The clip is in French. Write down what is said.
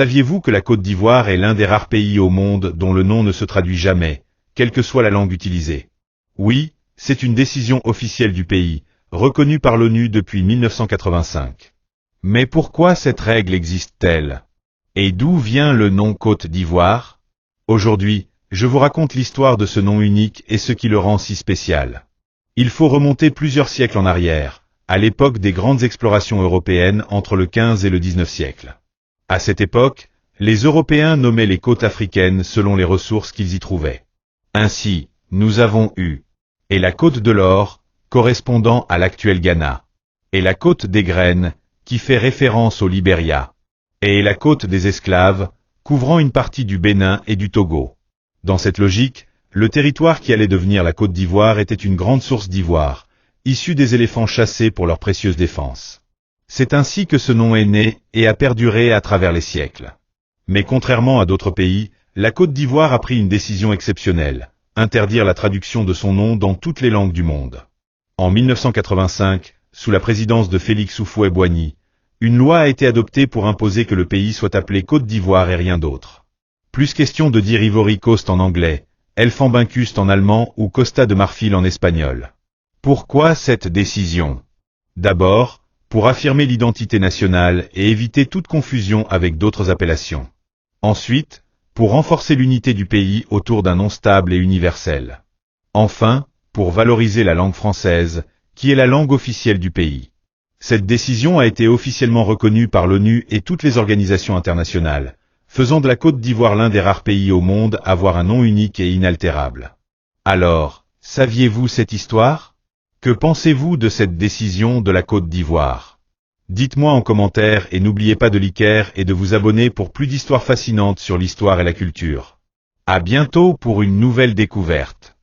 Saviez-vous que la Côte d'Ivoire est l'un des rares pays au monde dont le nom ne se traduit jamais, quelle que soit la langue utilisée? Oui, c'est une décision officielle du pays, reconnue par l'ONU depuis 1985. Mais pourquoi cette règle existe-t-elle? Et d'où vient le nom Côte d'Ivoire? Aujourd'hui, je vous raconte l'histoire de ce nom unique et ce qui le rend si spécial. Il faut remonter plusieurs siècles en arrière, à l'époque des grandes explorations européennes entre le XV et le XIX siècle. À cette époque, les Européens nommaient les côtes africaines selon les ressources qu'ils y trouvaient. Ainsi, nous avons eu et la côte de l'or, correspondant à l'actuel Ghana, et la côte des graines, qui fait référence au Libéria, et la côte des esclaves, couvrant une partie du Bénin et du Togo. Dans cette logique, le territoire qui allait devenir la Côte d'Ivoire était une grande source d'ivoire, issue des éléphants chassés pour leur précieuse défense. C'est ainsi que ce nom est né et a perduré à travers les siècles. Mais contrairement à d'autres pays, la Côte d'Ivoire a pris une décision exceptionnelle, interdire la traduction de son nom dans toutes les langues du monde. En 1985, sous la présidence de Félix Houphouët-Boigny, une loi a été adoptée pour imposer que le pays soit appelé Côte d'Ivoire et rien d'autre. Plus question de dire Ivory Coast en anglais, Elfenbeinkust en allemand ou Costa de Marfil en espagnol. Pourquoi cette décision? D'abord, pour affirmer l'identité nationale et éviter toute confusion avec d'autres appellations. Ensuite, pour renforcer l'unité du pays autour d'un nom stable et universel. Enfin, pour valoriser la langue française, qui est la langue officielle du pays. Cette décision a été officiellement reconnue par l'ONU et toutes les organisations internationales, faisant de la Côte d'Ivoire l'un des rares pays au monde à avoir un nom unique et inaltérable. Alors, saviez-vous cette histoire? Que pensez-vous de cette décision de la Côte d'Ivoire? Dites-moi en commentaire et n'oubliez pas de liker et de vous abonner pour plus d'histoires fascinantes sur l'histoire et la culture. À bientôt pour une nouvelle découverte.